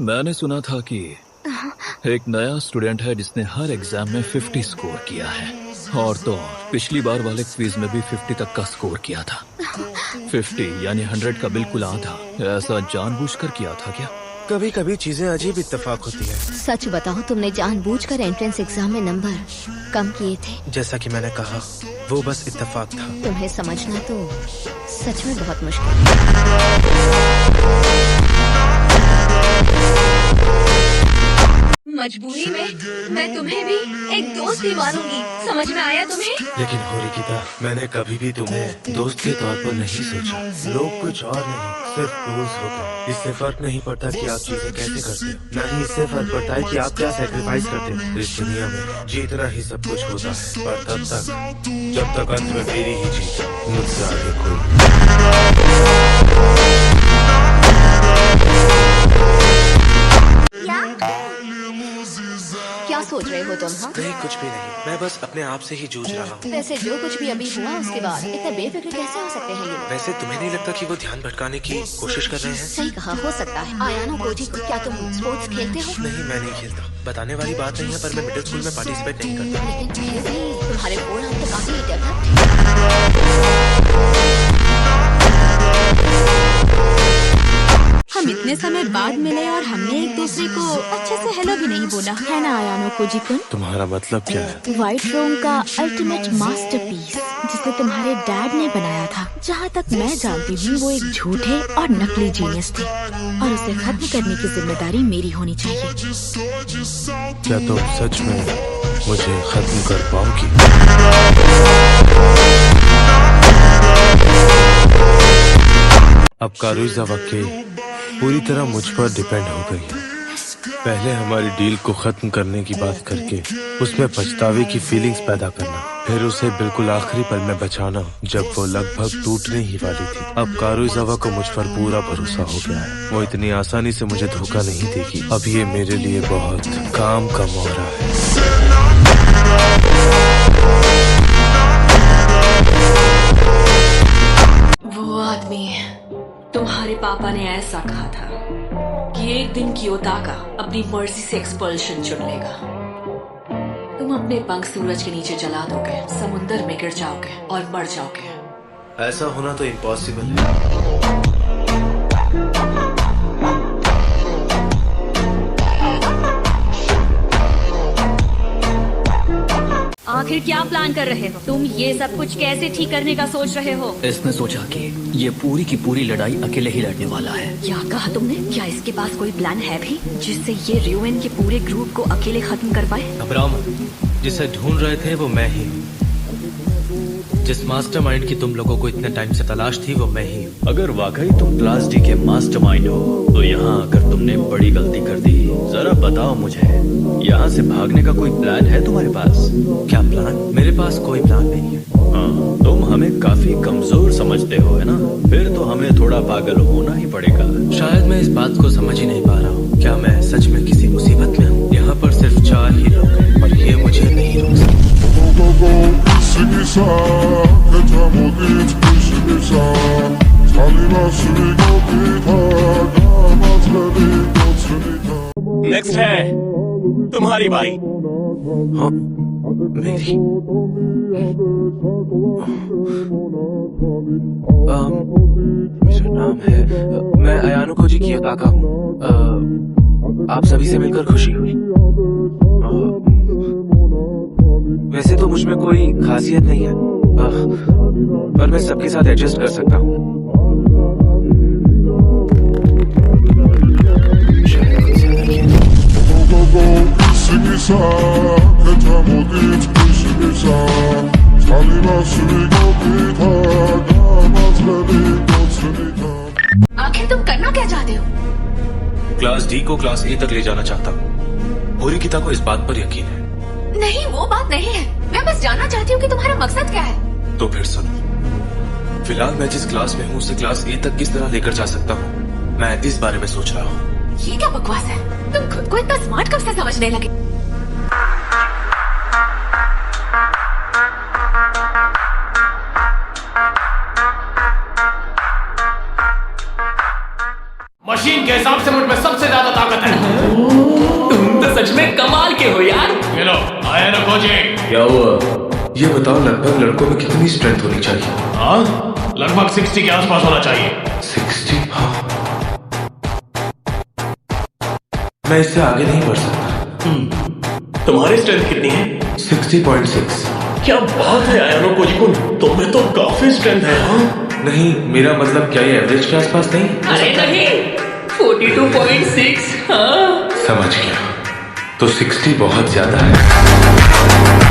मैंने सुना था कि एक नया स्टूडेंट है जिसने हर एग्जाम में 50 स्कोर किया है। और तो पिछली बार वाले क्विज में भी 50 तक का स्कोर किया था। 50 यानी 100 का बिल्कुल आधा। ऐसा जानबूझकर किया था क्या? कभी कभी चीजें अजीब इत्तेफाक होती है। सच बताओ, तुमने जानबूझकर एंट्रेंस एग्जाम में नंबर कम किए थे? जैसा कि मैंने कहा, वो बस इत्तेफाक था। तुम्हें समझना तो सच में बहुत मुश्किल है। मजबूरी में मैं तुम्हें भी एक दोस्त ही मानूंगी, समझ में आया तुम्हें? लेकिन होरिकिता, मैंने कभी भी तुम्हें दोस्त के तौर पर नहीं सोचा। लोग कुछ और नहीं, सिर्फ टूल्स होते हैं। इससे फर्क नहीं पड़ता कि आप चीजें कैसे करते हो, न ही इससे फर्क पड़ता है कि आप क्या सेक्रीफाइस करते हो। इस दुनिया में जीतना ही सब कुछ होता है, पर तब तक जब तक अंत में मेरी ही जीत, मुझसे आगे कोई। क्या सोच रहे हो तुम? हाँ, नहीं, कुछ भी नहीं। मैं बस अपने आप से ही जूझ रहा हूँ। वैसे जो कुछ भी अभी हुआ उसके बाद इतने बेफिक्र कैसे हो सकते हैं ये लोग? वैसे तुम्हें नहीं लगता कि वो ध्यान भटकाने की कोशिश कर रहे हैं? सही कहा, हो सकता है। आयानो कोजी, क्या तुम स्पोर्ट्स खेलते हो? नहीं, मैं नहीं खेलता। बताने वाली बात नहीं है, पर मैं मिडिल स्कूल में पार्टिसिपेट नहीं करता। लेकिन फिर भी तुम्हारे फोन अब तो काफी डेवलप्ड है। हम इतने समय बाद मिले और हमने एक दूसरे को अच्छे से हेलो भी नहीं बोला, है ना आयानो कोजी-कुन? तुम्हारा मतलब क्या है? व्हाइट रूम का अल्टीमेट मास्टरपीस जिसे तुम्हारे डैड ने बनाया था। जहाँ तक मैं जानती हूँ वो एक झूठे और नकली जीनियस थे और उसे खत्म करने की जिम्मेदारी मेरी होनी चाहिए। क्या तुम सच में मुझे खत्म कर पाओगी? अब कारुइज़ावा के पूरी तरह मुझ पर डिपेंड हो गई है। पहले हमारी डील को खत्म करने की बात करके उसमें पछतावे की फीलिंग्स पैदा करना, फिर उसे बिल्कुल आखिरी पल में बचाना जब वो लगभग टूटने ही वाली थी। अब कारुइज़ावा को मुझ पर पूरा भरोसा हो गया है। वो इतनी आसानी से मुझे धोखा नहीं देगी। अब ये मेरे लिए बहुत काम का मौका है। वो आदमी, तुम्हारे पापा ने ऐसा कहा था कि एक दिन कियोता का अपनी मर्जी से एक्सपल्शन चुन लेगा। तुम अपने पंख सूरज के नीचे जला दोगे, समुंदर में गिर जाओगे और मर जाओगे। ऐसा होना तो इम्पॉसिबल है। आखिर क्या प्लान कर रहे हो तुम? ये सब कुछ कैसे ठीक करने का सोच रहे हो? इसने सोचा कि ये पूरी की पूरी लड़ाई अकेले ही लड़ने वाला है। क्या कहा तुमने? क्या इसके पास कोई प्लान है भी जिससे ये रियोएन के पूरे ग्रुप को अकेले खत्म कर पाए? घबराओ मत, जिसे ढूंढ रहे थे वो मैं ही हूँ। जिस मास्टरमाइंड की तुम लोगों को इतने टाइम से तलाश थी वो मैं ही हूँ। अगर वाकई तुम क्लास डी के मास्टरमाइंड हो तो यहाँ आकर तुमने बड़ी गलती कर दी। जरा बताओ मुझे, यहाँ से भागने का कोई प्लान है तुम्हारे पास? क्या प्लान? मेरे पास कोई प्लान नहीं है। हाँ, तुम हमें काफी कमजोर समझते हो, है ना? फिर तो हमें थोड़ा पागल होना ही पड़ेगा। शायद मैं इस बात को समझ ही नहीं पा रहा हूँ। क्या मैं सच में किसी मुसीबत में हूँ? यहाँ पर सिर्फ 4 ही लोग हैं और ये मुझे नहीं रोक सकते। नेक्स्ट है तुम्हारी बारी। हाँ, मेरी। मेरा नाम है, मैं आयानो कोजी कियोता का हूँ। आप सभी से मिलकर खुशी हुई। वैसे तो मुझ में कोई खासियत नहीं है, पर मैं सबके साथ एडजस्ट कर सकता हूँ। आखिर तुम करना क्या चाहते हो? क्लास डी को क्लास ए तक ले जाना चाहता हूँ। होरिकिता को इस बात पर यकीन है। नहीं, वो बात नहीं है। मैं बस जानना चाहती हूँ कि तुम्हारा मकसद क्या है। तो फिर सुनो, फिलहाल मैं जिस क्लास में हूँ उसे क्लास ए तक किस तरह लेकर जा सकता हूँ, मैं इस बारे में सोच रहा हूँ। ये क्या बकवास है? तुम खुद को इतना स्मार्ट कब से समझने लगे? मशीन के हिसाब से मुझ में सबसे ज्यादा ताकत है। क्या हुआ? ये बताओ लगभग लड़कों में कितनी स्ट्रेंथ होनी चाहिए? हाँ, लगभग 60 के आसपास होना चाहिए। 60? हाँ। मैं इससे आगे नहीं बढ़ सकता। तुम्हारी स्ट्रेंथ कितनी है? 60.6। क्या बात है आयानो कोजिकुन, तुम्हें तो काफी स्ट्रेंथ है। हाँ? नहीं, मेरा मतलब क्या ये एवरेज के आसपास नहीं? अरे नहीं, 42.6। हाँ समझ गया। तो 60 बहुत ज्यादा है।